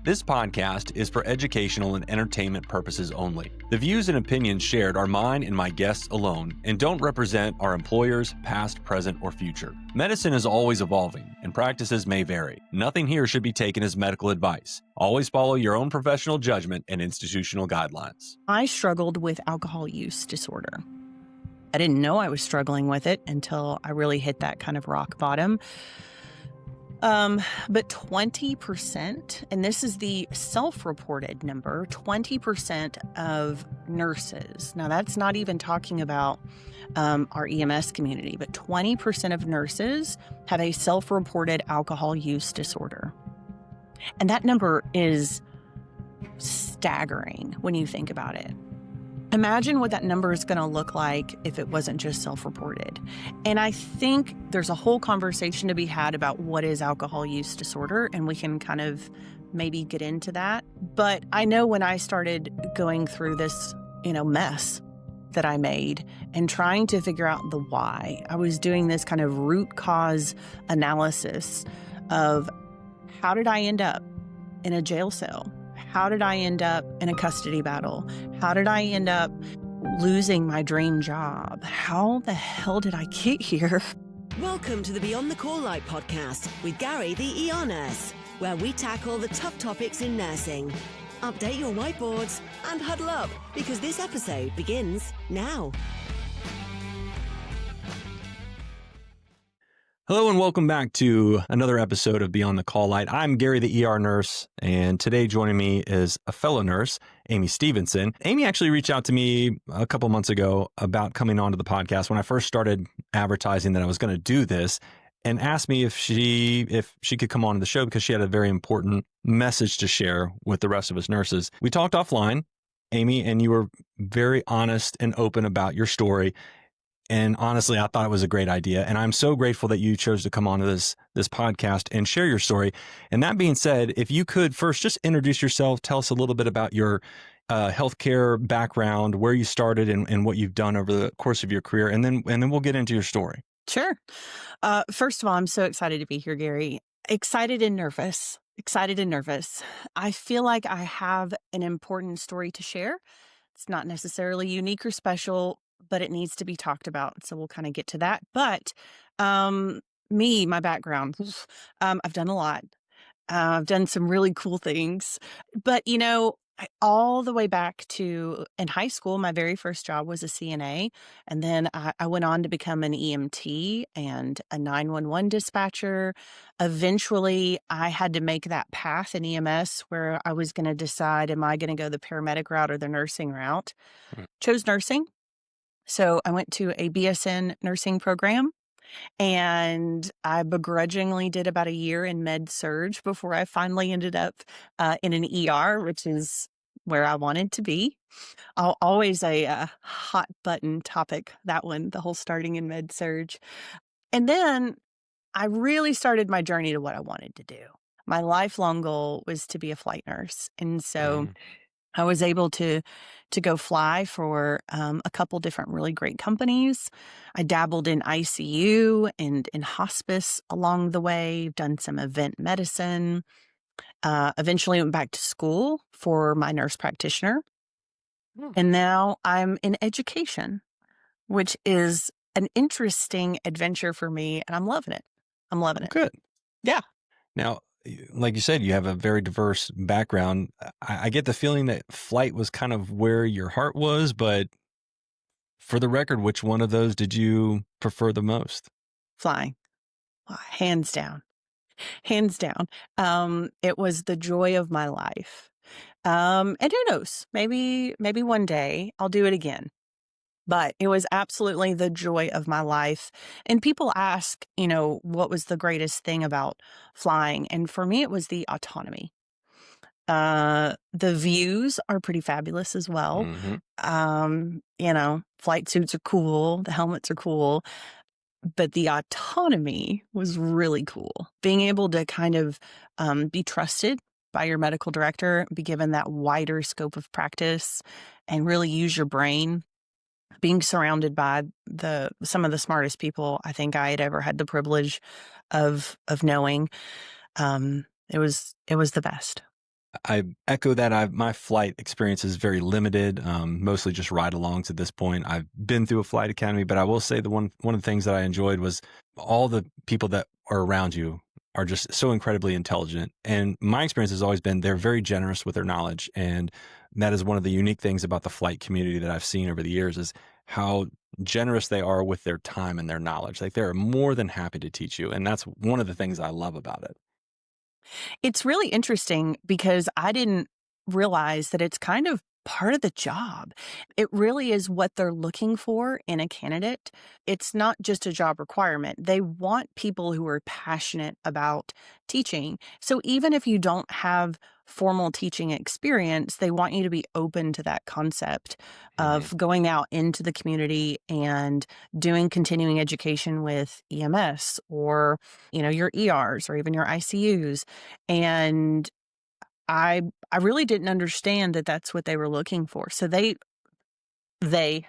This podcast is for educational and entertainment purposes only. The views and opinions shared are mine and my guests alone and don't represent our employers, past, present, or future. Medicine is always evolving and practices may vary. Nothing here should be taken as medical advice. Always follow your own professional judgment and institutional guidelines. I struggled with alcohol use disorder. I didn't know I was struggling with it until I really hit that kind of rock bottom. But 20%, and this is the self-reported number, 20% of nurses, now that's not even talking about our EMS community, but 20% of nurses have a self-reported alcohol use disorder. And that number is staggering when you think about it. Imagine what that number is going to look like if it wasn't just self-reported. And I think there's a whole conversation to be had about what is alcohol use disorder, and we can kind of maybe get into that. But I know when I started going through this, mess that I made and trying to figure out the why, I was doing this kind of root cause analysis of how did I end up in a jail cell? How did I end up in a custody battle? How did I end up losing my dream job? How the hell did I get here? Welcome to the Beyond the Call Light podcast with Gary, the ER nurse, where we tackle the tough topics in nursing. Update your whiteboards and huddle up because this episode begins now. Hello and welcome back to another episode of Beyond the Call Light. I'm Gary, the ER nurse, and today joining me is a fellow nurse, Amy Stevenson. Amy actually reached out to me a couple months ago about coming onto the podcast when I first started advertising that I was going to do this, and asked me if she could come on to the show because she had a very important message to share with the rest of us nurses. We talked offline, Amy, and you were very honest and open about your story. And honestly, I thought it was a great idea. And I'm so grateful that you chose to come on to this podcast and share your story. And that being said, if you could first just introduce yourself, tell us a little bit about your healthcare background, where you started and what you've done over the course of your career. And then we'll get into your story. Sure. First of all, I'm so excited to be here, Gary. Excited and nervous. I feel like I have an important story to share. It's not necessarily unique or special, but it needs to be talked about. So we'll kind of get to that. But my background, I've done a lot. I've done some really cool things. But, all the way back to in high school, my very first job was a CNA. And then I went on to become an EMT and a 911 dispatcher. Eventually, I had to make that path in EMS where I was going to decide, am I going to go the paramedic route or the nursing route? Chose nursing. So I went to a BSN nursing program, and I begrudgingly did about a year in med surg before I finally ended up in an ER, which is where I wanted to be. Always a hot button topic, that one, the whole starting in med surg. And then I really started my journey to what I wanted to do. My lifelong goal was to be a flight nurse. And so I was able to go fly for a couple different really great companies. I dabbled in ICU and in hospice along the way, done some event medicine, eventually went back to school for my nurse practitioner. And now I'm in education, which is an interesting adventure for me, and I'm loving it. Good. Yeah. Now, like you said, you have a very diverse background. I get the feeling that flight was kind of where your heart was, but for the record, which one of those did you prefer the most? Flying. Hands down. It was the joy of my life. And who knows, maybe one day I'll do it again. But it was absolutely the joy of my life. And people ask, what was the greatest thing about flying? And for me, it was the autonomy. The views are pretty fabulous as well. Flight suits are cool. The helmets are cool. But the autonomy was really cool. Being able to kind of be trusted by your medical director, be given that wider scope of practice and really use your brain. Being surrounded by some of the smartest people I think I had ever had the privilege of knowing, it was the best. I echo that. My flight experience is very limited, mostly just ride-alongs at this point. I've been through a flight academy, but I will say one of the things that I enjoyed was all the people that are around you are just so incredibly intelligent. And my experience has always been they're very generous with their knowledge, and that is one of the unique things about the flight community that I've seen over the years is how generous they are with their time and their knowledge. Like they're more than happy to teach you, and that's one of the things I love about it. It's really interesting because I didn't realize that it's kind of part of the job. It really is what they're looking for in a candidate. It's not just a job requirement. They want people who are passionate about teaching. So even if you don't have formal teaching experience, they want you to be open to that concept Mhm. of going out into the community and doing continuing education with EMS or, your ERs or even your ICUs. And I I really didn't understand that that's what they were looking for. So they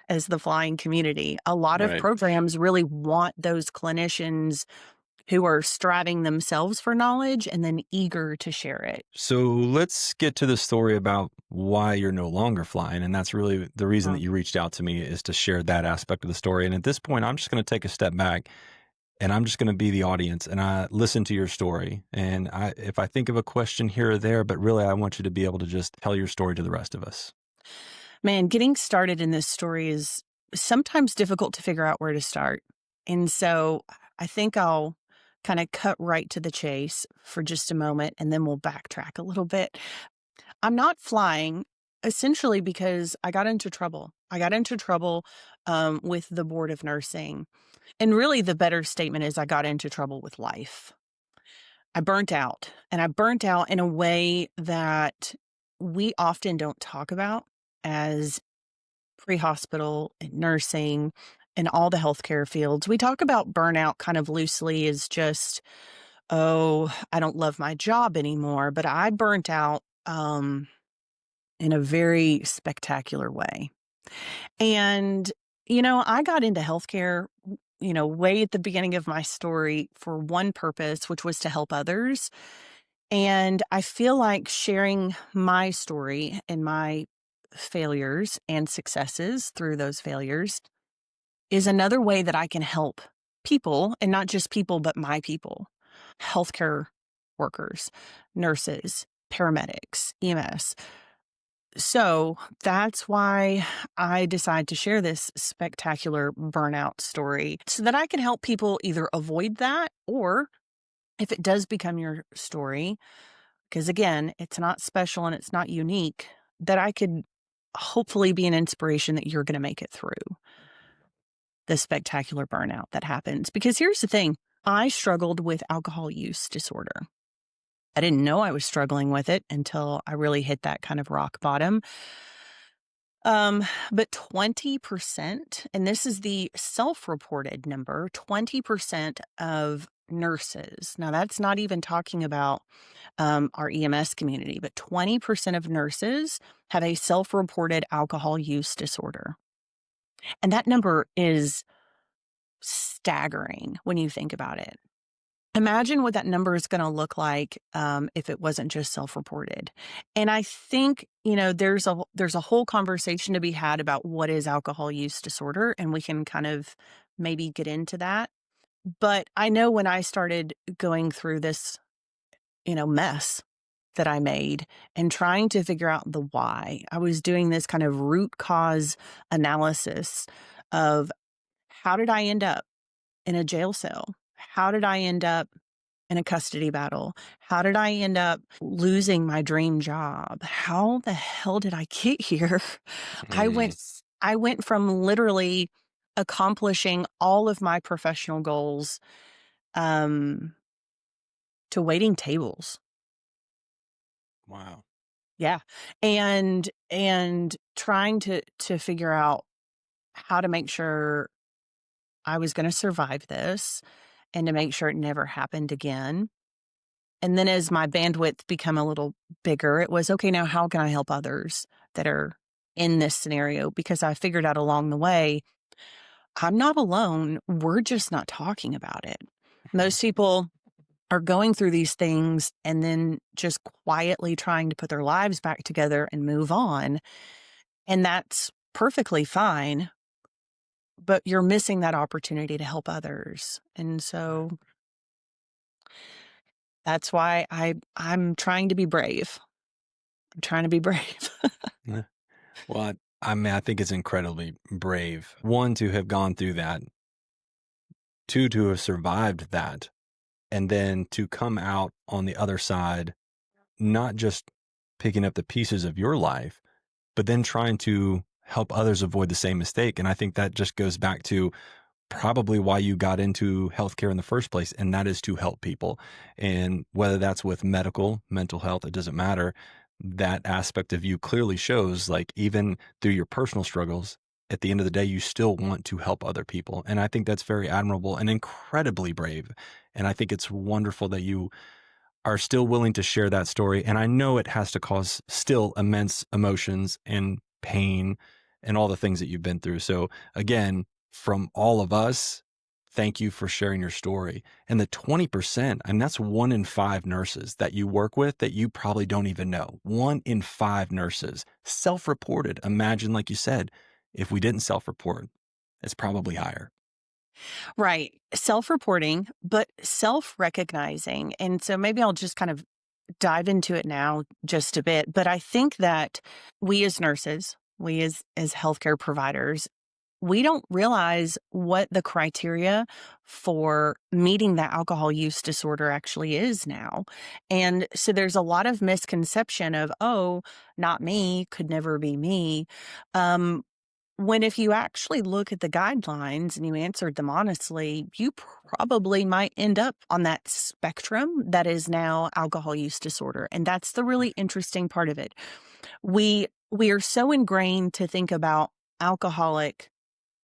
as the flying community, a lot of Right. programs really want those clinicians who are striving themselves for knowledge and then eager to share it. So let's get to the story about why you're no longer flying. And that's really the reason that Mm. you reached out to me is to share that aspect of the story. And at this point, I'm just going to take a step back and I'm just going to be the audience and I listen to your story. And if I think of a question here or there, but really I want you to be able to just tell your story to the rest of us. Man, getting started in this story is sometimes difficult to figure out where to start. And so I think I'll kind of cut right to the chase for just a moment and then we'll backtrack a little bit. I'm not flying essentially because I got into trouble. I got into trouble with the board of nursing. And really, the better statement is I got into trouble with life. I burnt out, and I burnt out in a way that we often don't talk about as pre hospital and nursing and all the healthcare fields. We talk about burnout kind of loosely as just, oh, I don't love my job anymore. But I burnt out in a very spectacular way. And, I got into healthcare, way at the beginning of my story for one purpose, which was to help others. And I feel like sharing my story and my failures and successes through those failures is another way that I can help people and not just people, but my people, healthcare workers, nurses, paramedics, EMS. So that's why I decided to share this spectacular burnout story so that I can help people either avoid that or if it does become your story, because again, it's not special and it's not unique, that I could hopefully be an inspiration that you're going to make it through the spectacular burnout that happens. Because here's the thing, I struggled with alcohol use disorder. I didn't know I was struggling with it until I really hit that kind of rock bottom. But 20%, and this is the self-reported number, 20% of nurses. Now that's not even talking about our EMS community, but 20% of nurses have a self-reported alcohol use disorder. And that number is staggering when you think about it. Imagine what that number is going to look like if it wasn't just self-reported. And I think there's a whole conversation to be had about what is alcohol use disorder, and we can kind of maybe get into that. But I know when I started going through this, mess that I made and trying to figure out the why, I was doing this kind of root cause analysis of how did I end up in a jail cell? How did I end up in a custody battle? How did I end up losing my dream job? How the hell did I get here? I Mm, went I went from literally accomplishing all of my professional goals um to waiting tables. wow. Yeah. And trying to figure out how to make sure I was going to survive this and to make sure it never happened again. And then as my bandwidth become a little bigger, it was, okay, now how can I help others that are in this scenario? Because I figured out along the way, I'm not alone. We're just not talking about it. Most people are going through these things and then just quietly trying to put their lives back together and move on. And that's perfectly fine, but you're missing that opportunity to help others. And so that's why I'm trying to be brave. I'm trying to be brave. Yeah. Well, I mean, I think it's incredibly brave. One, to have gone through that. Two, to have survived that. And then to come out on the other side, not just picking up the pieces of your life, but then trying to help others avoid the same mistake. And I think that just goes back to probably why you got into healthcare in the first place, and that is to help people. And whether that's with medical, mental health, it doesn't matter. That aspect of you clearly shows, like, even through your personal struggles, at the end of the day, you still want to help other people. And I think that's very admirable and incredibly brave. And I think it's wonderful that you are still willing to share that story. And I know it has to cause still immense emotions and pain and all the things that you've been through. So again, from all of us, thank you for sharing your story. And the 20%, and that's 1 in 5 nurses that you work with that you probably don't even know. 1 in 5 nurses self-reported. Imagine, like you said, if we didn't self-report, it's probably higher. Right. Self-reporting, but self-recognizing. And so maybe I'll just kind of dive into it now just a bit. But I think that we as nurses, we as healthcare providers, we don't realize what the criteria for meeting that alcohol use disorder actually is now. And so there's a lot of misconception of, oh, not me, could never be me. Um, when if you actually look at the guidelines and you answered them honestly, you probably might end up on that spectrum that is now alcohol use disorder. And that's the really interesting part of it. We are so ingrained to think about alcoholic,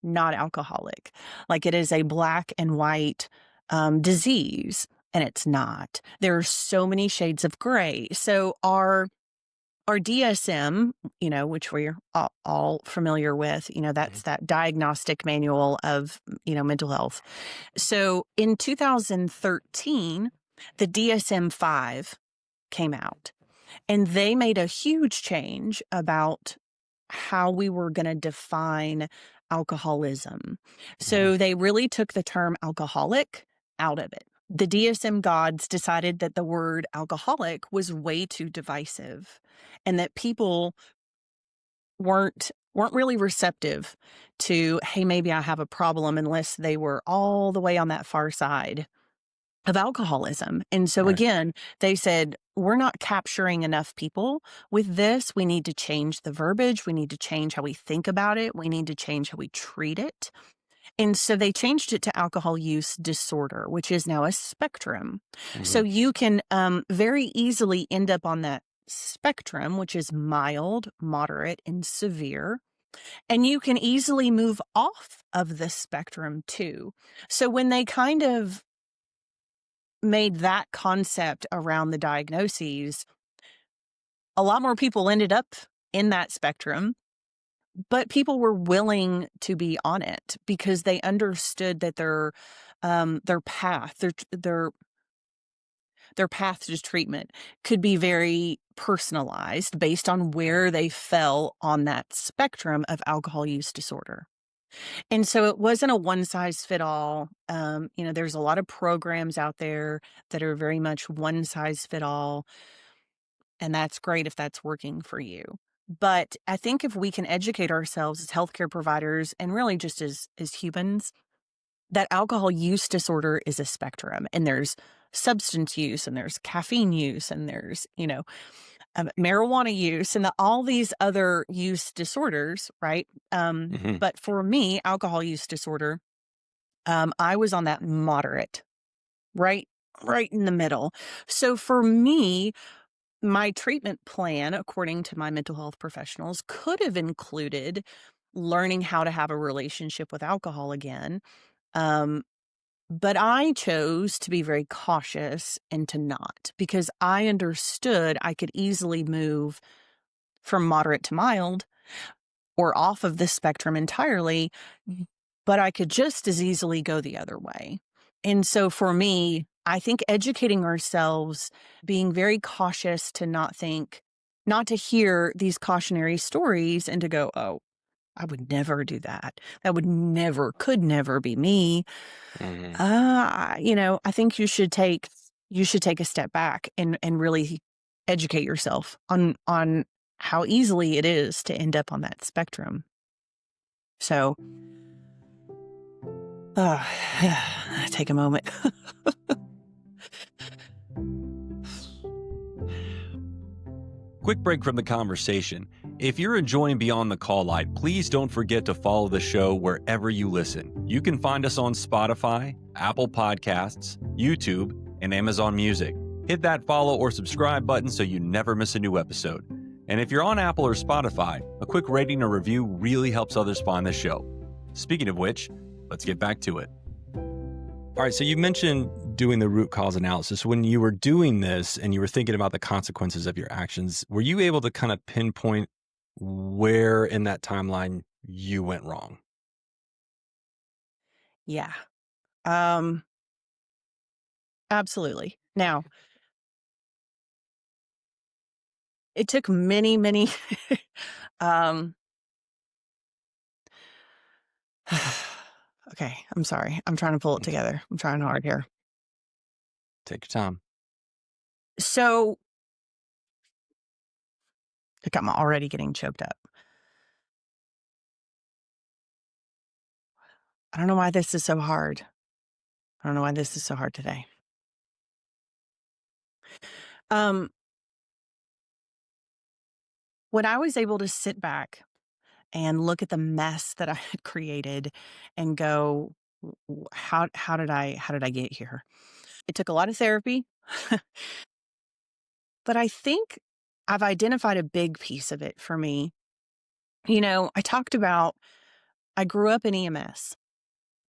not alcoholic, like it is a black and white disease, and it's not. There are so many shades of gray. So our DSM, which we're all familiar with, that's that diagnostic manual of, mental health. So in 2013, the DSM-5 came out, and they made a huge change about how we were going to define alcoholism. So they really took the term alcoholic out of it. The DSM gods decided that the word alcoholic was way too divisive and that people weren't really receptive to, hey, maybe I have a problem, unless they were all the way on that far side of alcoholism. And so Right. again, they said, we're not capturing enough people with this. We need to change the verbiage. We need to change how we think about it. We need to change how we treat it. And so they changed it to alcohol use disorder, which is now a spectrum. So you can very easily end up on that spectrum, which is mild, moderate, and severe. And you can easily move off of the spectrum too. So when they kind of made that concept around the diagnoses, a lot more people ended up in that spectrum, but people were willing to be on it because they understood that their path, their path to treatment could be very personalized based on where they fell on that spectrum of alcohol use disorder. And so it wasn't a one size fit all. There's a lot of programs out there that are very much one size fit all. And that's great if that's working for you. But I think if we can educate ourselves as healthcare providers and really just as humans, that alcohol use disorder is a spectrum, and there's substance use and there's caffeine use and there's, marijuana use and all these other use disorders, right? But for me, alcohol use disorder, I was on that moderate, right in the middle. So for me, my treatment plan, according to my mental health professionals, could have included learning how to have a relationship with alcohol again. But I chose to be very cautious and to not, because I understood I could easily move from moderate to mild or off of the spectrum entirely, but I could just as easily go the other way. And so for me, I think educating ourselves, being very cautious to not to hear these cautionary stories and to go, oh, I would never do that. That could never be me. Hmm. I think you should take a step back and really educate yourself on how easily it is to end up on that spectrum. So, uh, take a moment. Quick break from the conversation. If you're enjoying Beyond the Call Light, please don't forget to follow the show wherever you listen. You can find us on Spotify, Apple Podcasts, YouTube, and Amazon Music. Hit that follow or subscribe button so you never miss a new episode. And if you're on Apple or Spotify, a quick rating or review really helps others find the show. Speaking of which, let's get back to it. All right, so you mentioned doing the root cause analysis. When you were doing this and you were thinking about the consequences of your actions, were you able to kind of pinpoint where in that timeline you went wrong? Yeah. Absolutely. Now, it took many, many um okay, I'm sorry. I'm trying to pull it together. I'm trying hard here. Take your time. So, look, I'm already getting choked up. I don't know why this is so hard. I don't know why this is so hard today. Um, when I was able to sit back and look at the mess that I had created and go, how did I get here?" It took a lot of therapy, but I think I've identified a big piece of it for me. I talked about I grew up in EMS.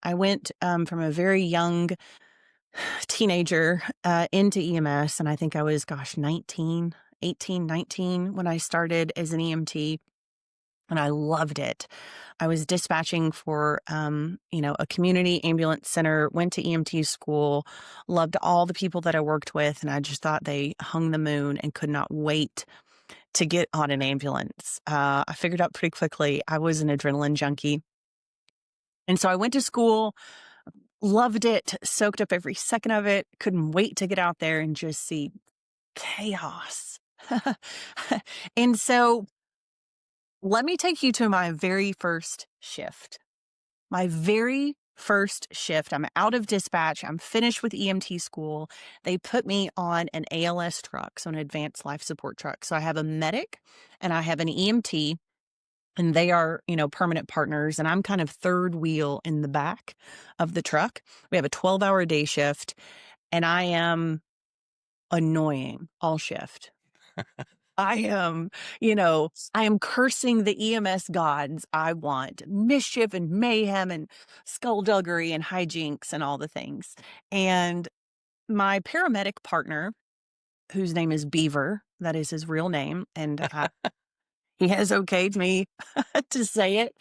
I went from a very young teenager into EMS, and I think I was, 19 when I started as an EMT, and I loved it. I was dispatching for, a community ambulance center, went to EMT school, loved all the people that I worked with, and I just thought they hung the moon and could not wait to get on an ambulance. I figured out pretty quickly I was an adrenaline junkie. And so I went to school, loved it, soaked up every second of it, couldn't wait to get out there and just see chaos. And so let me take you to my very first shift. My very first shift, I'm out of dispatch. I'm finished with EMT school. They put me on an ALS truck, so an advanced life support truck. So I have a medic and I have an EMT, and they are, permanent partners. And I'm kind of third wheel in the back of the truck. We have a 12-hour day shift, and I am annoying all shift. I am cursing the EMS gods. I want mischief and mayhem and skullduggery and hijinks and all the things. And my paramedic partner, whose name is Beaver, that is his real name, and he has okayed me to say it.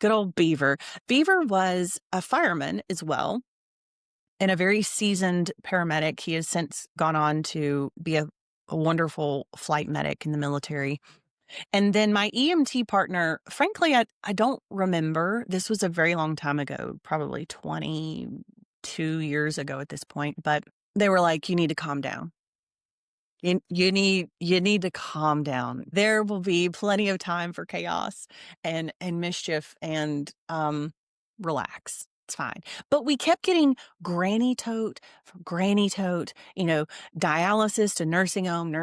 Good old Beaver. Beaver was a fireman as well and a very seasoned paramedic. He has since gone on to be a wonderful flight medic in the military. And then my EMT partner, frankly, I don't remember. This was a very long time ago, probably 22 years ago at this point. But they were like, you need to calm down. You need to calm down. There will be plenty of time for chaos and mischief and relax. It's fine. But we kept getting granny tote from granny tote, dialysis to nursing home to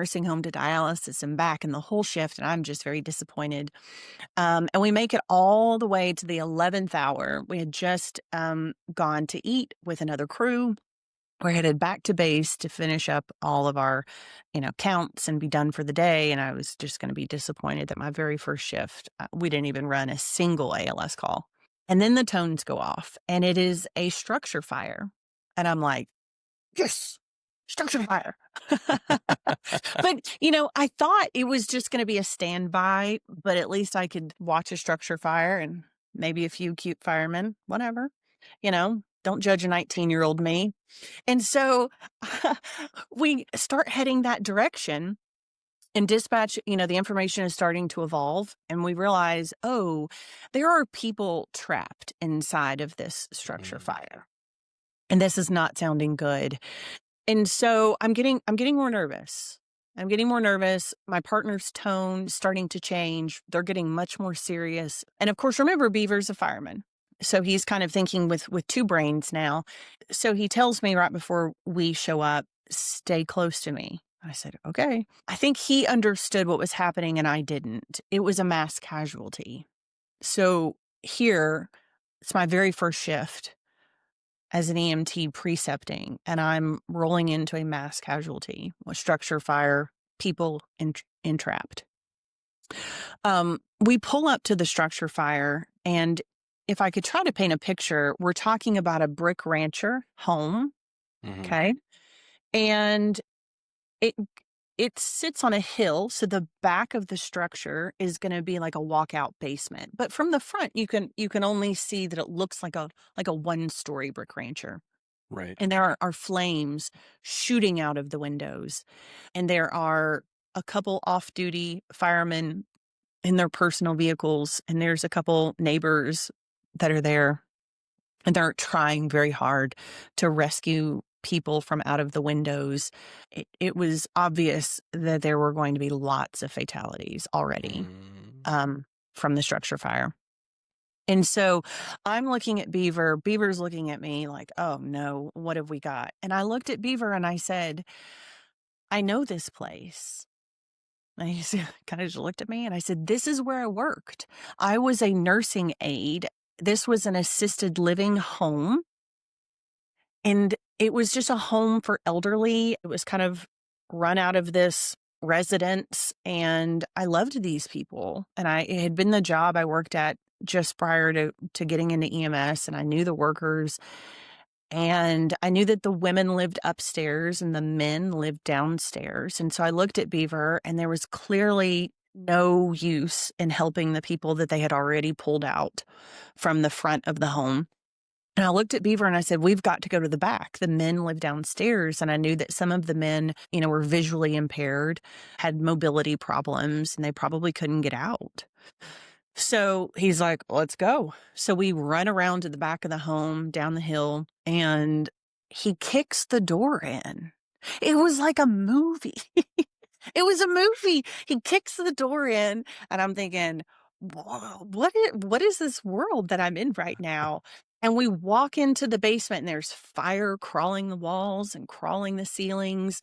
dialysis and back and the whole shift. And I'm just very disappointed. And we make it all the way to the 11th hour. We had just gone to eat with another crew. We're headed back to base to finish up all of our, counts and be done for the day. And I was just going to be disappointed that my very first shift, we didn't even run a single ALS call. And then the tones go off, and it is a structure fire. And I'm like, yes, structure fire. But, I thought it was just going to be a standby, but at least I could watch a structure fire and maybe a few cute firemen, whatever, you know. Don't judge a 19-year-old me. And so we start heading that direction. And dispatch, the information is starting to evolve. And we realize, oh, there are people trapped inside of this structure fire. And this is not sounding good. And so I'm getting more nervous. I'm getting more nervous. My partner's tone starting to change. They're getting much more serious. And of course, remember, Beaver's a fireman. So he's kind of thinking with two brains now. So he tells me right before we show up, stay close to me. I said, okay. I think he understood what was happening and I didn't. It was a mass casualty. So here, it's my very first shift as an EMT precepting, and I'm rolling into a mass casualty, a structure fire, people entrapped. We pull up to the structure fire, and if I could try to paint a picture, we're talking about a brick rancher home, okay? And it sits on a hill, so the back of the structure is going to be like a walkout basement. But from the front, you can only see that it looks like a one-story brick rancher. Right. And there are flames shooting out of the windows. And there are a couple off-duty firemen in their personal vehicles, and there's a couple neighbors that are there, and they're trying very hard to rescue people from out of the windows. It was obvious that there were going to be lots of fatalities already from the structure fire. And so I'm looking at Beaver. Beaver's looking at me like, oh no, what have we got? And I looked at Beaver and I said, I know this place. And he kind of just looked at me and I said, this is where I worked. I was a nursing aide. This was an assisted living home. And it was just a home for elderly. It was kind of run out of this residence. And I loved these people. And it had been the job I worked at just prior to getting into EMS. And I knew the workers. And I knew that the women lived upstairs and the men lived downstairs. And so I looked at Beaver, and there was clearly no use in helping the people that they had already pulled out from the front of the home. And I looked at Beaver and I said, we've got to go to the back. The men live downstairs. And I knew that some of the men, were visually impaired, had mobility problems, and they probably couldn't get out. So he's like, let's go. So we run around to the back of the home, down the hill, and he kicks the door in. It was like a movie. It was a movie. He kicks the door in, and I'm thinking, whoa, what is this world that I'm in right now? And we walk into the basement, and there's fire crawling the walls and crawling the ceilings.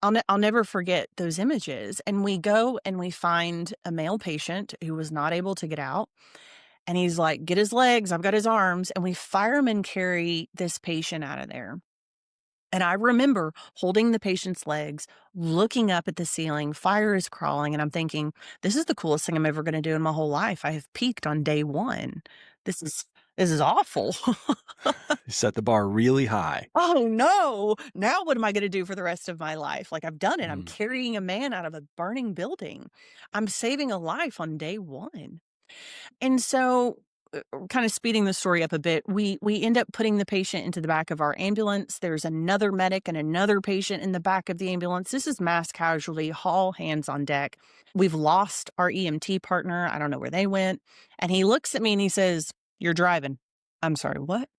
I'll never forget those images. And we go and we find a male patient who was not able to get out. And he's like, get his legs, I've got his arms. And we firemen carry this patient out of there. And I remember holding the patient's legs, looking up at the ceiling, fire is crawling. And I'm thinking, this is the coolest thing I'm ever going to do in my whole life. I have peaked on day one. This is awful. You set the bar really high. Oh no. Now what am I going to do for the rest of my life? Like, I've done it. I'm carrying a man out of a burning building. I'm saving a life on day one. And so, kind of speeding the story up a bit, we end up putting the patient into the back of our ambulance. There's another medic and another patient in the back of the ambulance. This is mass casualty, all hands on deck. We've lost our EMT partner. I don't know where they went. And he looks at me and he says, you're driving. I'm sorry, what?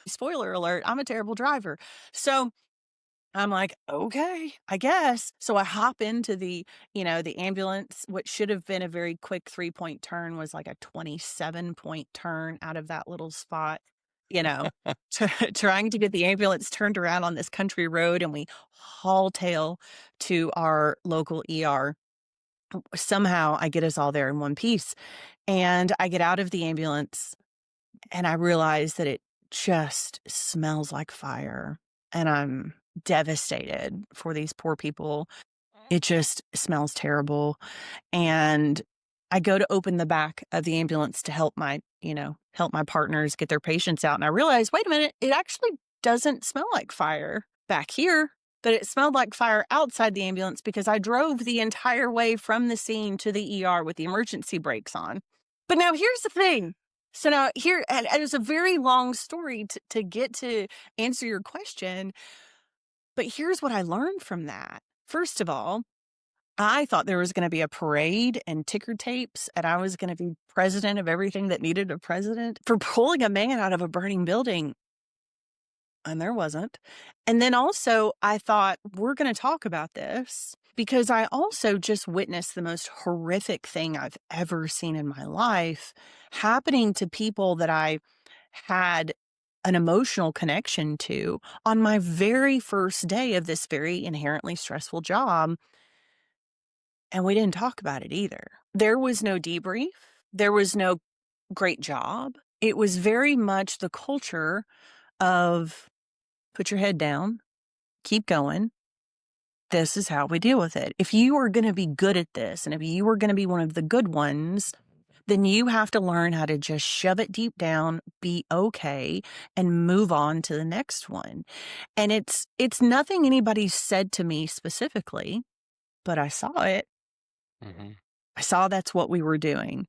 Spoiler alert, I'm a terrible driver. So I'm like, okay, I guess. So I hop into the ambulance. What should have been a very quick 3-point turn was like a 27-point turn out of that little spot, trying to get the ambulance turned around on this country road. And we haul tail to our local ER. Somehow I get us all there in one piece. And I get out of the ambulance and I realize that it just smells like fire. And I'm devastated for these poor people. It just smells terrible. And I go to open the back of the ambulance to help my partners get their patients out. And I realize, wait a minute, it actually doesn't smell like fire back here, but it smelled like fire outside the ambulance because I drove the entire way from the scene to the ER with the emergency brakes on. But now here's the thing. So now here, and it's a very long story to get to answer your question, but here's what I learned from that. First of all, I thought there was going to be a parade and ticker tapes, and I was going to be president of everything that needed a president for pulling a man out of a burning building. And there wasn't. And then also, I thought, we're going to talk about this because I also just witnessed the most horrific thing I've ever seen in my life happening to people that I had an emotional connection to on my very first day of this very inherently stressful job. And we didn't talk about it either. There was no debrief. There was no great job. It was very much the culture of put your head down, keep going. This is how we deal with it. If you are going to be good at this, and if you are going to be one of the good ones, then you have to learn how to just shove it deep down, be okay, and move on to the next one. And it's nothing anybody said to me specifically, but I saw it. Mm-hmm. I saw that's what we were doing.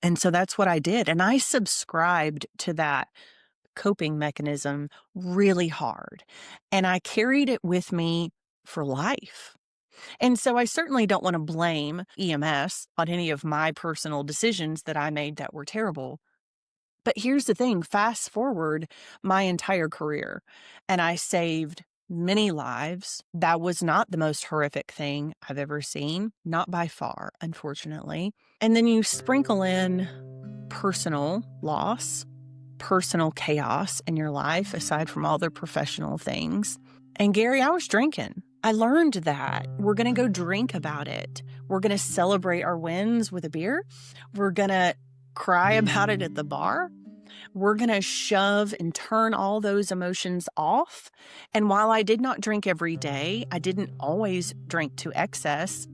And so that's what I did. And I subscribed to that coping mechanism really hard. And I carried it with me for life. And so I certainly don't want to blame EMS on any of my personal decisions that I made that were terrible. But here's the thing, fast forward my entire career, and I saved many lives. That was not the most horrific thing I've ever seen, not by far, unfortunately. And then you sprinkle in personal loss, personal chaos in your life, aside from all the professional things. And Gary, I was drinking. I learned that we're going to go drink about it. We're going to celebrate our wins with a beer. We're going to cry about it at the bar. We're going to shove and turn all those emotions off. And while I did not drink every day, I didn't always drink to excess.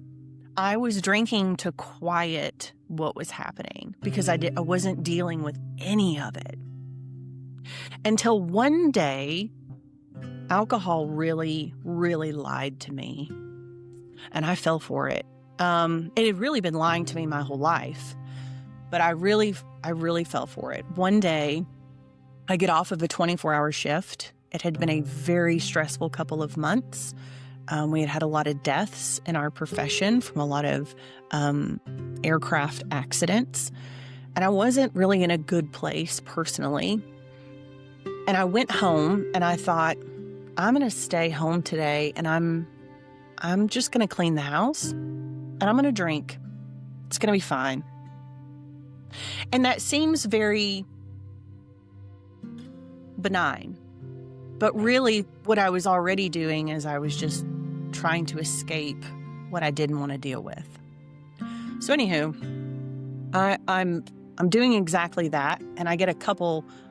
I was drinking to quiet what was happening because I wasn't dealing with any of it. Until one day, alcohol really, really lied to me. And I fell for it. It had really been lying to me my whole life. But I really fell for it. One day, I get off of a 24-hour shift. It had been a very stressful couple of months. We had had a lot of deaths in our profession from a lot of aircraft accidents. And I wasn't really in a good place personally. And I went home and I thought, I'm going to stay home today and I'm just going to clean the house and I'm going to drink. It's going to be fine. And that seems very benign. But really what I was already doing is I was just trying to escape what I didn't want to deal with. So anywho, I'm doing exactly that. And I get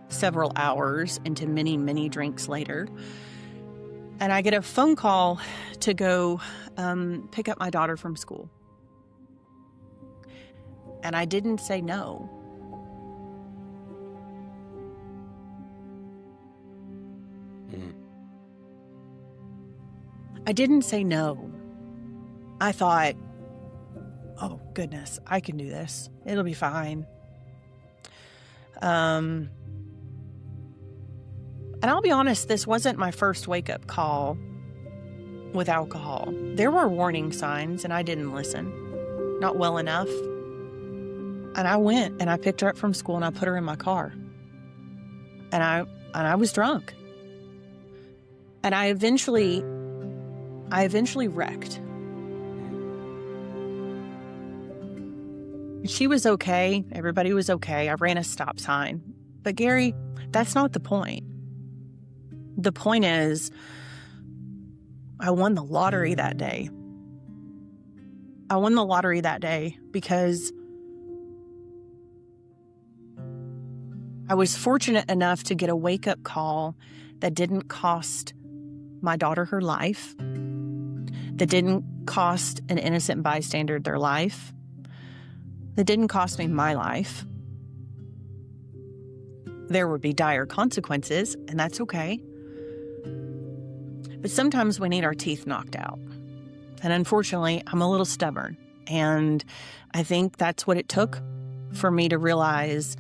several hours into many, many drinks later. And I get a phone call to go pick up my daughter from school. And I didn't say no. I didn't say no. I thought, oh, goodness, I can do this. It'll be fine. And I'll be honest, this wasn't my first wake-up call with alcohol. There were warning signs, and I didn't listen. Not well enough. And I went, and I picked her up from school, and I put her in my car. And I was drunk. And I eventually wrecked. She was okay. Everybody was okay. I ran a stop sign. But Gary, that's not the point. The point is, I won the lottery that day. I won the lottery that day because I was fortunate enough to get a wake-up call that didn't cost my daughter her life, that didn't cost an innocent bystander their life, that didn't cost me my life. There would be dire consequences, and that's okay. But sometimes we need our teeth knocked out. And unfortunately, I'm a little stubborn. And I think that's what it took for me to realize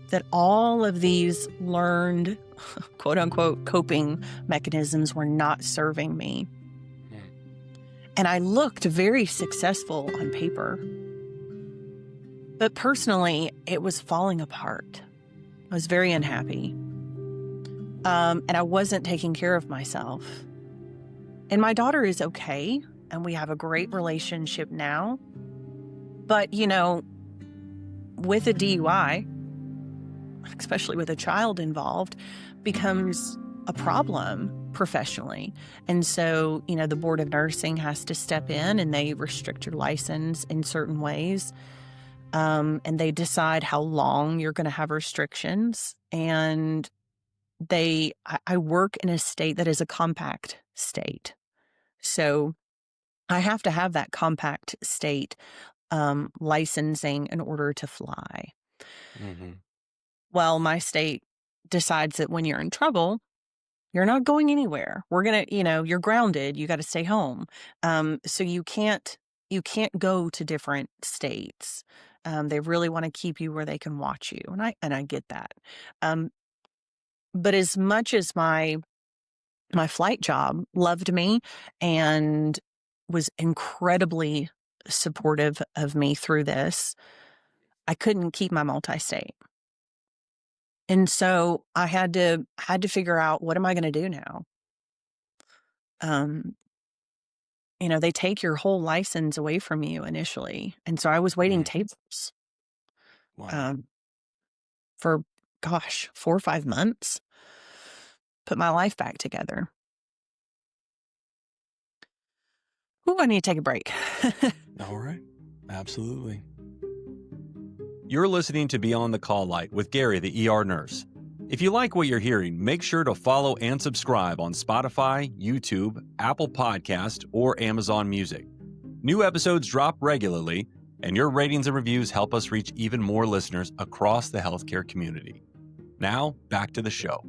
that all of these learned, quote unquote, coping mechanisms were not serving me. And I looked very successful on paper. But personally, it was falling apart. I was very unhappy. And I wasn't taking care of myself. And my daughter is okay, and we have a great relationship now. But, with a DUI, especially with a child involved, becomes a problem professionally. And so, the Board of Nursing has to step in and they restrict your license in certain ways. And they decide how long you're going to have restrictions. And I work in a state that is a compact state. So I have to have that compact state licensing in order to fly. Mm-hmm. Well, my state decides that when you're in trouble, you're not going anywhere. We're going to, you're grounded. You got to stay home. So you can't go to different states. They really want to keep you where they can watch you. And I get that. But as much as my flight job loved me and was incredibly supportive of me through this, I couldn't keep my multi-state. And so I had to figure out, what am I going to do now? They take your whole license away from you initially. And so I was waiting tables. Wow. For 4 or 5 months, put my life back together. Ooh, I need to take a break. All right. Absolutely. You're listening to Beyond the Call Light with Gary, the ER nurse. If you like what you're hearing, make sure to follow and subscribe on Spotify, YouTube, Apple Podcast, or Amazon Music. New episodes drop regularly, and your ratings and reviews help us reach even more listeners across the healthcare community. Now, back to the show.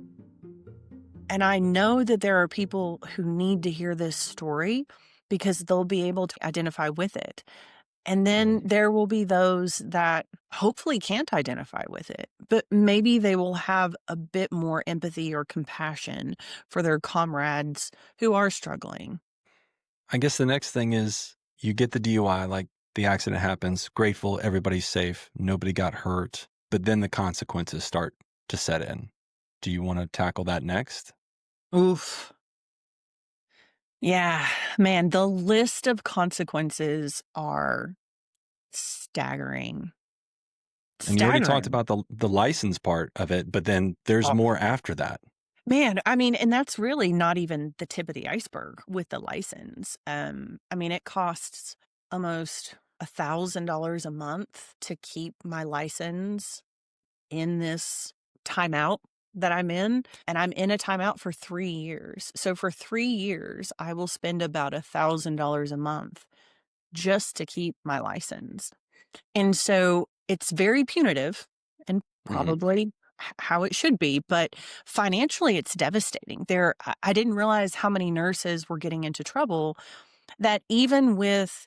And I know that there are people who need to hear this story because they'll be able to identify with it. And then there will be those that hopefully can't identify with it, but maybe they will have a bit more empathy or compassion for their comrades who are struggling. I guess the next thing is you get the DUI, like the accident happens, grateful, everybody's safe, nobody got hurt, but then the consequences start to set in. Do you want to tackle that next? Oof. Yeah, man, the list of consequences are staggering. And you already talked about the license part of it, but then there's more after that. Man, I mean, and that's really not even the tip of the iceberg with the license. It costs almost $1,000 a month to keep my license in this timeout that I'm in. And I'm in a timeout for 3 years. So for 3 years, I will spend about $1,000 a month just to keep my license. And so it's very punitive and probably how it should be, but financially it's devastating. I didn't realize how many nurses were getting into trouble, that even with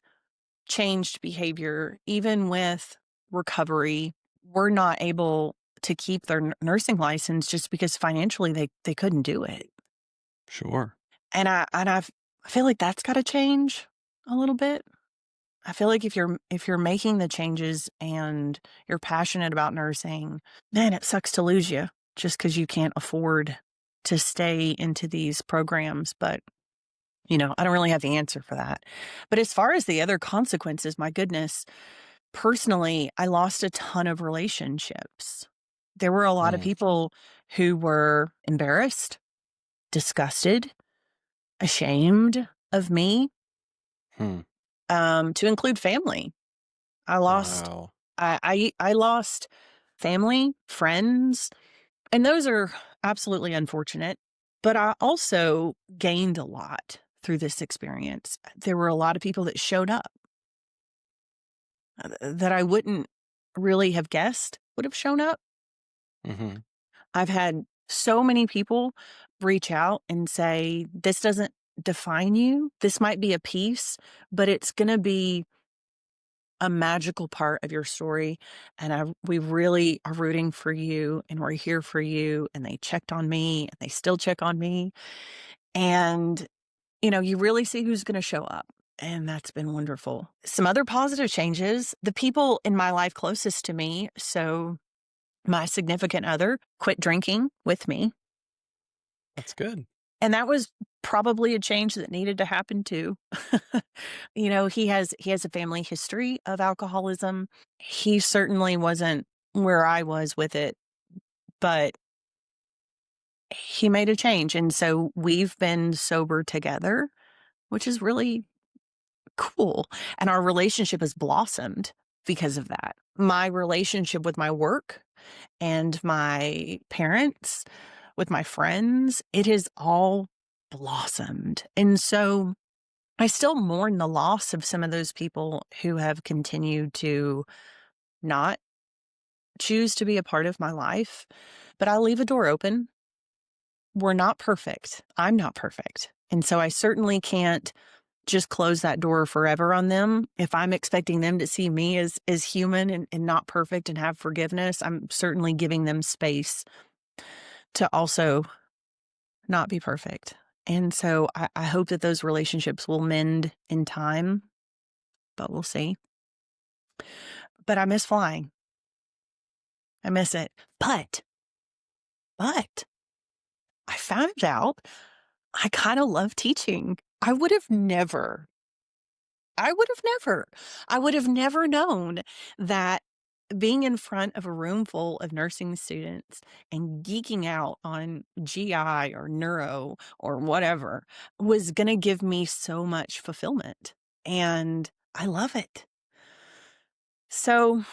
changed behavior, even with recovery, were not able to keep their nursing license just because financially they couldn't do it. Sure. And I feel like that's got to change a little bit. I feel like if you're making the changes and you're passionate about nursing, man, it sucks to lose you just because you can't afford to stay into these programs. But, I don't really have the answer for that. But as far as the other consequences, my goodness, personally, I lost a ton of relationships. There were a lot of people who were embarrassed, disgusted, ashamed of me. To include family. I lost, Wow. I lost family, friends, and those are absolutely unfortunate. But I also gained a lot through this experience. There were a lot of people that showed up that I wouldn't really have guessed would have shown up. I've had so many people reach out and say, this doesn't define you. This might be a piece, but it's going to be a magical part of your story, and we really are rooting for you, and we're here for you, and they checked on me, and they still check on me, and, you really see who's gonna show up, and that's been wonderful. Some other positive changes, the people in my life closest to me, so my significant other quit drinking with me, That's good. and that was probably a change that needed to happen too. He has a family history of alcoholism. He certainly wasn't where I was with it, but he made a change, and so we've been sober together, which is really cool, and our relationship has blossomed because of that. My relationship with my work and my parents, with my friends, it has all blossomed, and so I still mourn the loss of some of those people who have continued to not choose to be a part of my life, but I leave a door open. We're not perfect. I'm not perfect. And so I certainly can't just close that door forever on them. If I'm expecting them to see me as human and not perfect and have forgiveness, I'm certainly giving them space to also not be perfect. And so I hope that those relationships will mend in time, but we'll see. But I miss flying. I miss it. But I found out I kind of love teaching. I would have never, I would have never known that being in front of a room full of nursing students and geeking out on GI or neuro or whatever was going to give me so much fulfillment. And I love it. So,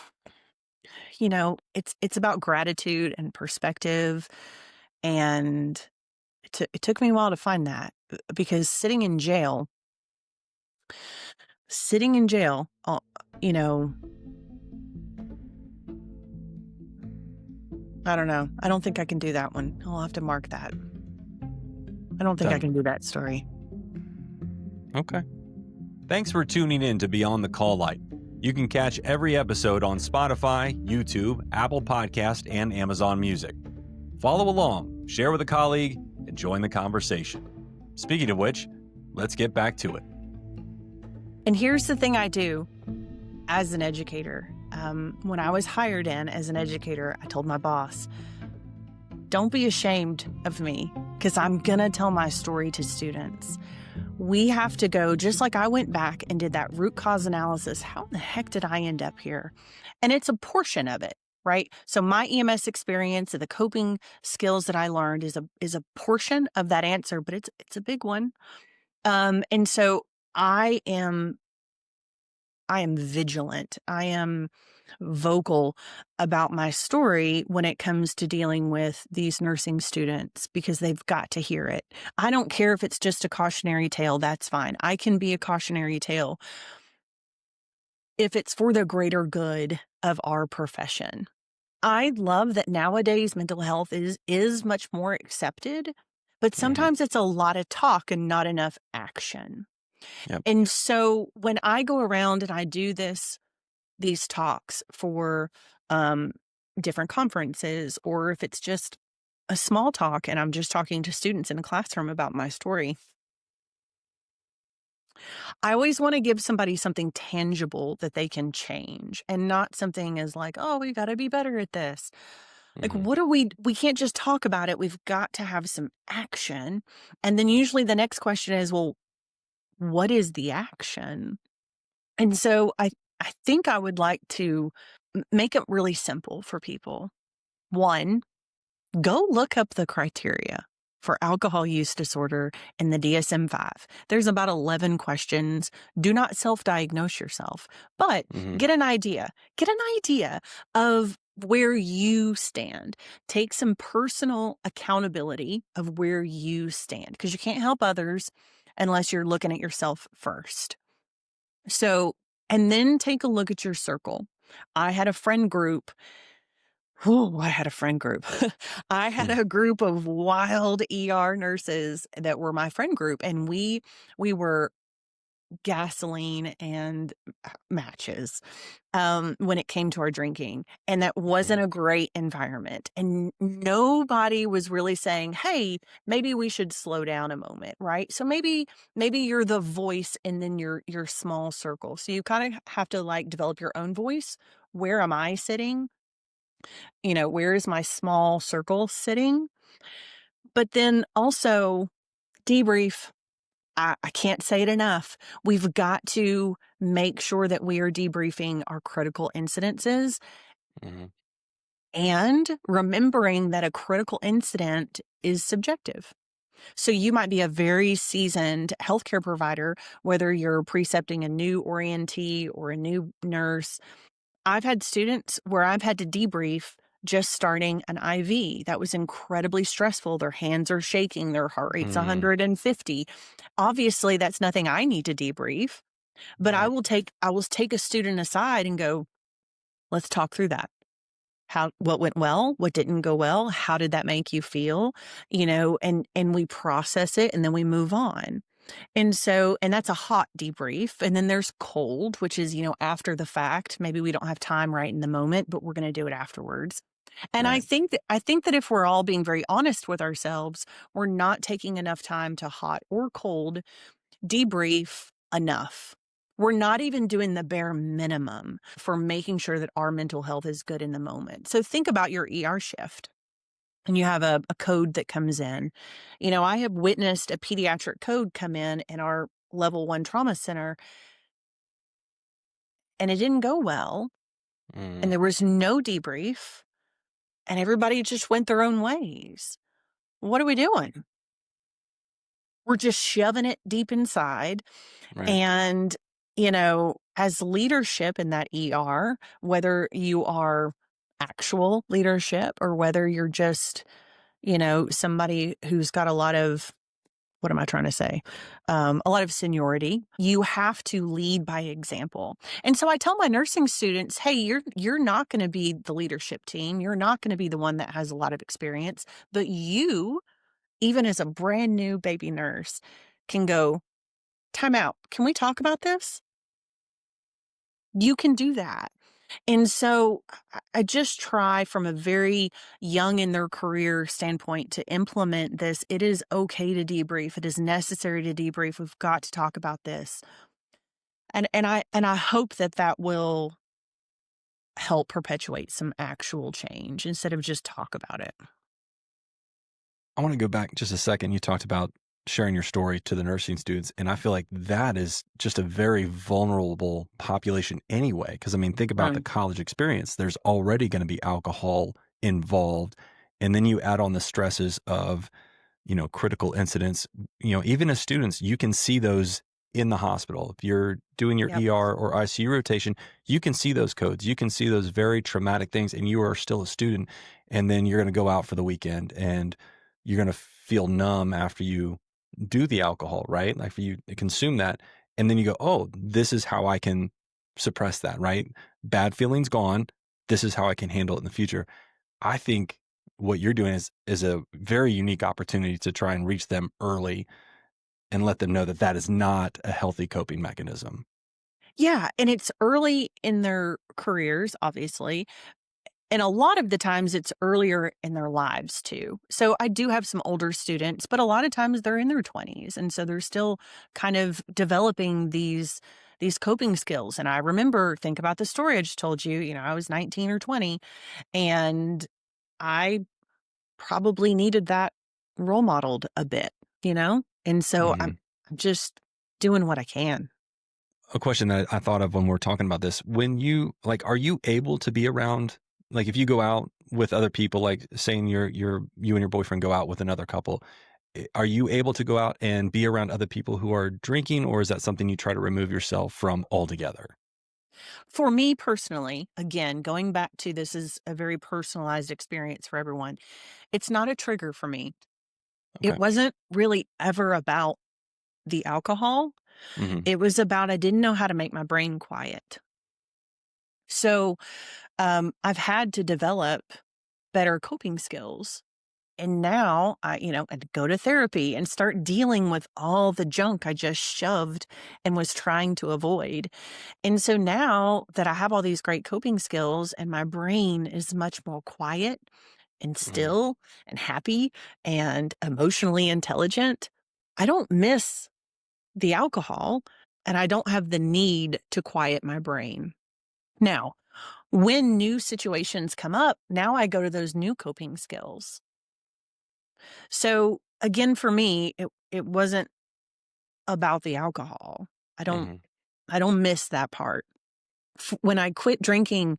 it's about gratitude and perspective. And it took me a while to find that because sitting in jail, you know, I don't know. I don't think I can do that one. I'll have to mark that. I don't think I Done. can do that story. Okay. Thanks for tuning in to Beyond the Call Light. You can catch every episode on Spotify, YouTube, Apple Podcast, and Amazon Music. Follow along, share with a colleague, and join the conversation. Speaking of which, let's get back to it. And here's the thing I do as an educator. When I was hired in as an educator, I told my boss, don't be ashamed of me because I'm going to tell my story to students. We have to go, just like I went back and did that root cause analysis. How in the heck did I end up here? And it's a portion of it, right? So my EMS experience and the coping skills that I learned is a portion of that answer, but it's a big one. And so I am vigilant. I am vocal about my story when it comes to dealing with these nursing students because they've got to hear it. I don't care if it's just a cautionary tale. That's fine. I can be a cautionary tale if it's for the greater good of our profession. I love that nowadays mental health is much more accepted, but sometimes it's a lot of talk and not enough action. Yep. And so when I go around and I do these talks for different conferences, or if it's just a small talk and I'm just talking to students in a classroom about my story, I always want to give somebody something tangible that they can change and not something as like, oh, we got to be better at this. Like, what do we can't just talk about it. We've got to have some action. And then usually the next question is, well, what is the action? And so I think I would like to make it really simple for people. One, go look up the criteria for alcohol use disorder in the DSM-5. There's about 11 questions. Do not self-diagnose yourself, but get an idea. Get an idea of where you stand. Take some personal accountability of where you stand because you can't help others unless you're looking at yourself first. So, and then take a look at your circle. I had a friend group. I had a group of wild ER nurses that were my friend group, and we were gasoline and matches when it came to our drinking. And that wasn't Mhm. a great environment. And nobody was really saying, hey, maybe we should slow down a moment, right? So maybe you're the voice and then your small circle. So you kind of have to like develop your own voice. Where am I sitting? Where is my small circle sitting? But then also debrief. I can't say it enough. We've got to make sure that we are debriefing our critical incidences Mhm. and remembering that a critical incident is subjective. So you might be a very seasoned healthcare provider, whether you're precepting a new orientee or a new nurse. I've had students where I've had to debrief just starting an IV. That was incredibly stressful. Their hands are shaking, their heart rate's Mm, 150. Obviously, that's nothing I need to debrief, but I right. will take a student aside and go, "Let's talk through that. What went well? What didn't go well? How did that make you feel?" And we process it and then we move on. And that's a hot debrief. And then there's cold, which is, after the fact. Maybe we don't have time right in the moment, but we're going to do it afterwards. And I Right. think that if we're all being very honest with ourselves, we're not taking enough time to hot or cold debrief enough. We're not even doing the bare minimum for making sure that our mental health is good in the moment. So think about your ER shift and you have a code that comes in. I have witnessed a pediatric code come in our level 1 trauma center, and it didn't go well. And Mm, there was no debrief, and everybody just went their own ways. What are we doing? We're just shoving it deep inside. right. And, as leadership in that ER, whether you are actual leadership or whether you're just, somebody who's got a lot of, what am I trying to say? A lot of seniority. You have to lead by example. And so I tell my nursing students, hey, you're not going to be the leadership team. You're not going to be the one that has a lot of experience, but you, even as a brand new baby nurse, can go, time out. Can we talk about this? You can do that. And so I just try from a very young in their career standpoint to implement this. It is okay to debrief. It is necessary to debrief. We've got to talk about this. And I hope that will help perpetuate some actual change instead of just talk about it. I want to go back just a second. You talked about sharing your story to the nursing students, and I feel like that is just a very vulnerable population anyway. Because I mean, think about the Right. college experience. There's already going to be alcohol involved, and then you add on the stresses of critical incidents. Even as students, you can see those in the hospital. If you're doing your Yep. ER or ICU rotation, you can see those codes. You can see those very traumatic things, and you are still a student. And then you're going to go out for the weekend, and you're going to feel numb after you do the alcohol, right? Like for you to consume that, and then you go, "Oh, this is how I can suppress that." Right? Bad feelings gone. This is how I can handle it in the future. I think what you're doing is a very unique opportunity to try and reach them early and let them know that that is not a healthy coping mechanism. Yeah. And it's early in their careers, obviously. And a lot of the times it's earlier in their lives too. So I do have some older students, but a lot of times they're in their 20s. And so they're still kind of developing these coping skills. And I remember, think about the story I just told you, I was 19 or 20 and I probably needed that role modeled a bit. And so I'm Mhm. just doing what I can. A question that I thought of when we're talking about this, when you like, are you able to be around, like if you go out with other people, like saying you and your boyfriend go out with another couple, are you able to go out and be around other people who are drinking, or is that something you try to remove yourself from altogether? For me personally, again, going back to this is a very personalized experience for everyone. It's not a trigger for me. It Okay. wasn't really ever about the alcohol. Hmm. It was about I didn't know how to make my brain quiet. So I've had to develop better coping skills. And now I'd go to therapy and start dealing with all the junk I just shoved and was trying to avoid. And so now that I have all these great coping skills and my brain is much more quiet and Mhm. still and happy and emotionally intelligent, I don't miss the alcohol and I don't have the need to quiet my brain. Now, when new situations come up, now I go to those new coping skills. So again, for me, it wasn't about the alcohol. I don't Mhm. I don't miss that part. When I quit drinking,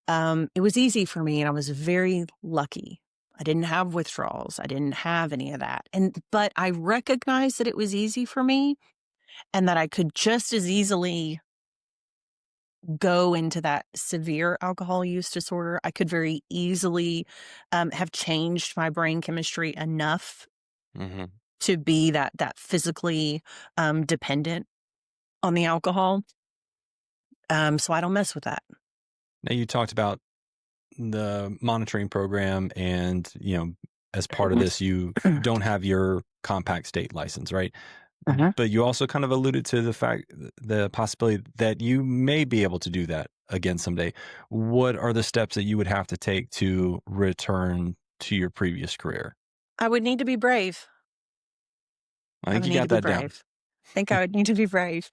it was easy for me, and I was very lucky. I didn't have withdrawals. I didn't have any of that, but I recognized that it was easy for me, and that I could just as easily go into that severe alcohol use disorder. I could very easily have changed my brain chemistry enough Mhm. to be that physically dependent on the alcohol. So I don't mess with that. Now you talked about the monitoring program and, as part of this, you don't have your compact state license, right? Uh-huh. But you also kind of alluded to the possibility that you may be able to do that again someday. What are the steps that you would have to take to return to your previous career? I would need to be brave. I I think would you need to got be that down. brave. I think I would need to be brave.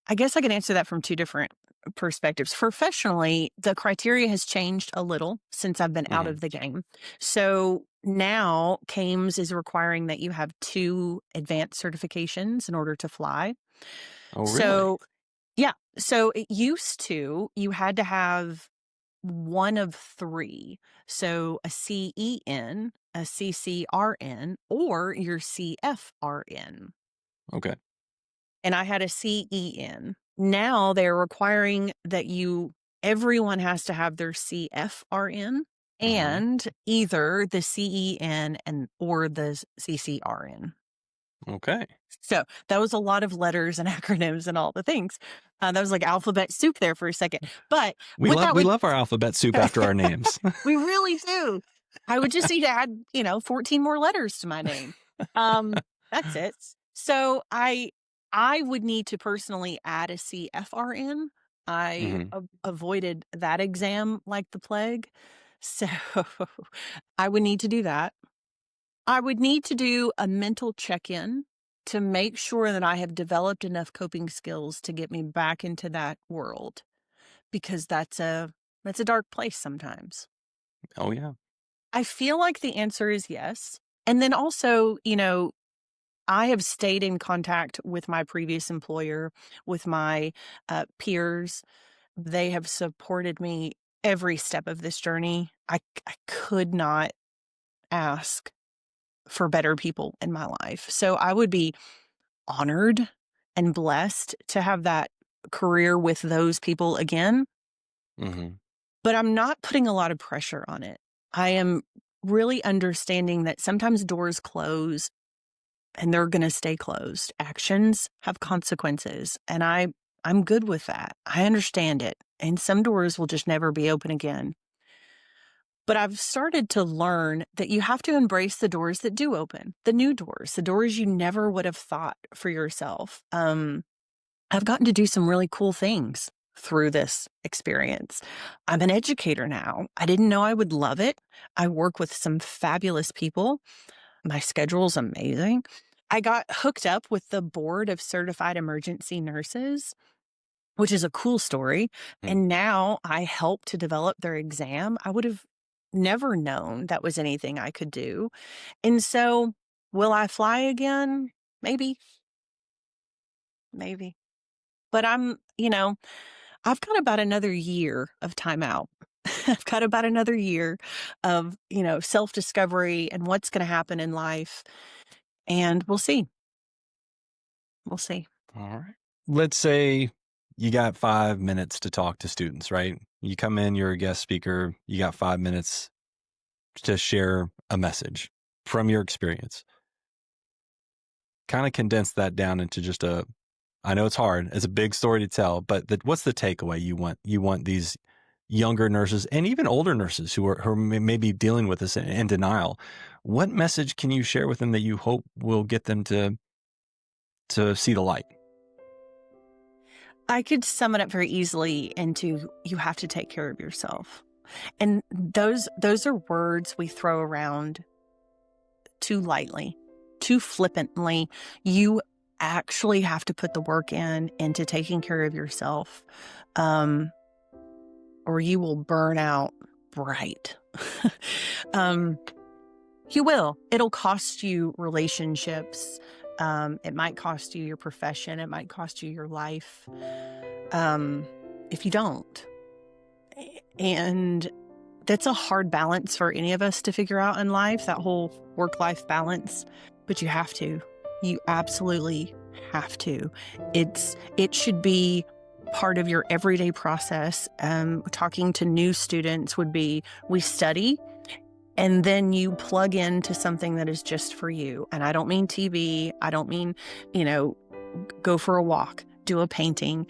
I guess I can answer that from two different perspectives. Professionally, the criteria has changed a little since I've been out Hmm. of the game. So now CAMES is requiring that you have two advanced certifications in order to fly. Oh, really? So, yeah. So it used to, you had to have one of three. So a CEN, a CCRN, or your CFRN. Okay. And I had a CEN. Now they're requiring that everyone has to have their CFRN Hmm. and either the CEN or the CCRN. Okay. So that was a lot of letters and acronyms and all the things. That was like alphabet soup there for a second. But We what love that we would, love our alphabet soup after our names. we really do. I would just need to add, 14 more letters to my name. That's it. So I would need to personally add a CFRN. I Hmm. avoided that exam like the plague. So I would need to do that. I would need to do a mental check-in to make sure that I have developed enough coping skills to get me back into that world because that's a dark place sometimes. Oh, yeah. I feel like the answer is yes. And then also, I have stayed in contact with my previous employer, with my peers. They have supported me every step of this journey. I could not ask for better people in my life. So I would be honored and blessed to have that career with those people again. Hmm. But I'm not putting a lot of pressure on it. I am really understanding that sometimes doors close and they're going to stay closed. Actions have consequences, and I'm good with that. I understand it. And some doors will just never be open again. But I've started to learn that you have to embrace the doors that do open, the new doors, the doors you never would have thought for yourself. I've gotten to do some really cool things through this experience. I'm an educator now. I didn't know I would love it. I work with some fabulous people. My schedule's amazing. I got hooked up with the board of certified emergency nurses, which is a cool story. And now I help to develop their exam. I would have never known that was anything I could do. And so, will I fly again? Maybe, maybe. But I've got about another year of time out. I've got about another year of, self discovery and what's going to happen in life. And we'll see. We'll see. All right. Let's say you got 5 minutes to talk to students, right? You come in, you're a guest speaker, you got 5 minutes to share a message from your experience. Kind of condense that down into just I know it's hard, it's a big story to tell, but what's the takeaway you want? You want these younger nurses and even older nurses who are maybe dealing with this in denial, what message can you share with them that you hope will get them to see the light? I could sum it up very easily into you have to take care of yourself. And those are words we throw around too lightly, too flippantly. You actually have to put the work into taking care of yourself, or you will burn out bright. You will. It'll cost you relationships. It might cost you your profession. It might cost you your life if you don't. And that's a hard balance for any of us to figure out in life, that whole work-life balance. But you have to. You absolutely have to. It should be part of your everyday process. Talking to new students would be, we study, and then you plug into something that is just for you. And I don't mean TV. I don't mean, go for a walk, do a painting,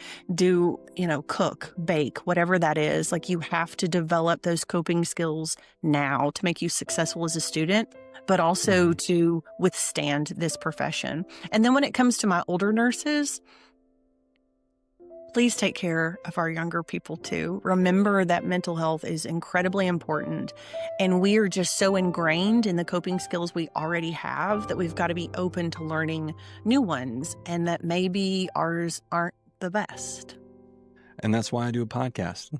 cook, bake, whatever that is. Like, you have to develop those coping skills now to make you successful as a student, but also to withstand this profession. And then when it comes to my older nurses, please take care of our younger people too. Remember that mental health is incredibly important, and we are just so ingrained in the coping skills we already have that we've got to be open to learning new ones, and that maybe ours aren't the best. And that's why I do a podcast.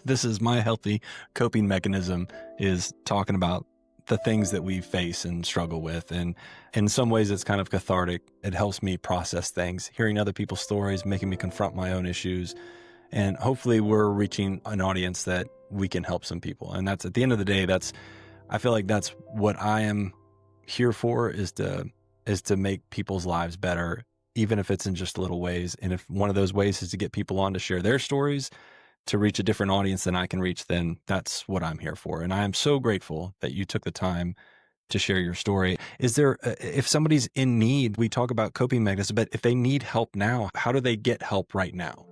This is my healthy coping mechanism, is talking about the things that we face and struggle with. And in some ways, it's kind of cathartic. It helps me process things, hearing other people's stories, making me confront my own issues. And hopefully we're reaching an audience that we can help some people. And that's, at the end of the day, I feel like that's what I am here for, is to make people's lives better, even if it's in just little ways. And if one of those ways is to get people on to share their stories, to reach a different audience than I can reach, then that's what I'm here for. And I am so grateful that you took the time to share your story. Is there, if somebody's in need, we talk about coping mechanisms, but if they need help now, how do they get help right now?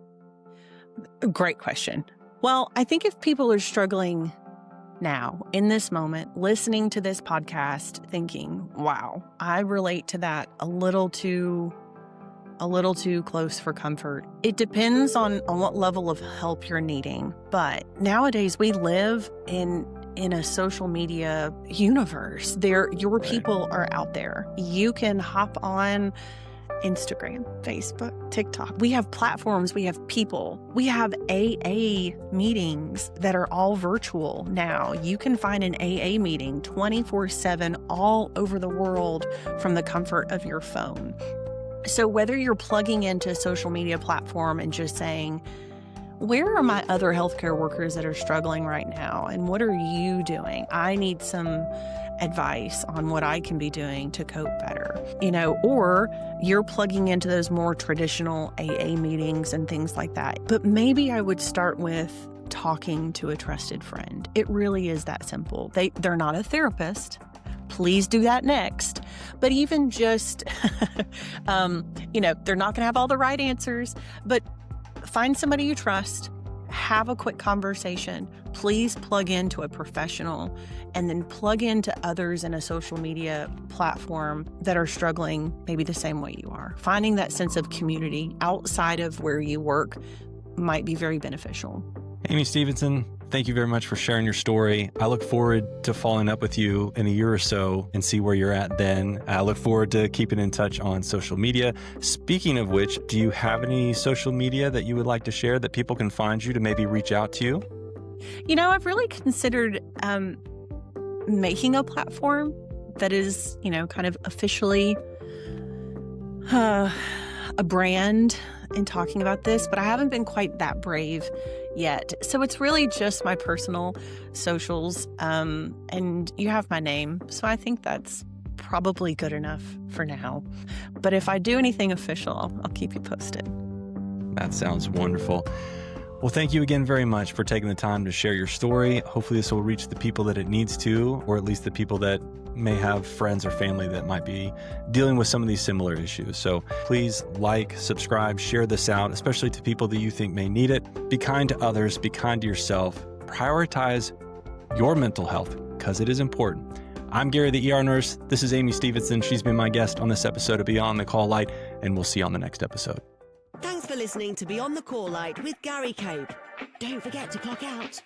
Great question. Well, I think if people are struggling now, in this moment, listening to this podcast, thinking, wow, I relate to that a little too close for comfort. It depends on what level of help you're needing. But nowadays we live in a social media universe. Your people are out there. You can hop on Instagram, Facebook, TikTok. We have platforms, we have people. We have AA meetings that are all virtual now. You can find an AA meeting 24/7 all over the world from the comfort of your phone. So whether you're plugging into a social media platform and just saying, where are my other healthcare workers that are struggling right now? And what are you doing? I need some advice on what I can be doing to cope better, or you're plugging into those more traditional AA meetings and things like that. But maybe I would start with talking to a trusted friend. It really is that simple. They're not a therapist. Please do that next. But even just, they're not going to have all the right answers, but find somebody you trust, have a quick conversation. Please plug into a professional, and then plug into others in a social media platform that are struggling maybe the same way you are. Finding that sense of community outside of where you work might be very beneficial. Amy Stevenson, thank you very much for sharing your story. I look forward to following up with you in a year or so and see where you're at then. I look forward to keeping in touch on social media. Speaking of which, do you have any social media that you would like to share that people can find you to maybe reach out to you? I've really considered making a platform that is, kind of officially a brand in talking about this, but I haven't been quite that brave yet. So it's really just my personal socials, and you have my name. So I think that's probably good enough for now. But if I do anything official, I'll keep you posted. That sounds wonderful. Well, thank you again very much for taking the time to share your story. Hopefully this will reach the people that it needs to, or at least the people that may have friends or family that might be dealing with some of these similar issues. So please like, subscribe, share this out, especially to people that you think may need it. Be kind to others, be kind to yourself. Prioritize your mental health because it is important. I'm Gary, the ER nurse. This is Amy Stevenson. She's been my guest on this episode of Beyond the Call Light, and we'll see you on the next episode. Thanks for listening to Beyond the Call Light with Gary Cope. Don't forget to clock out.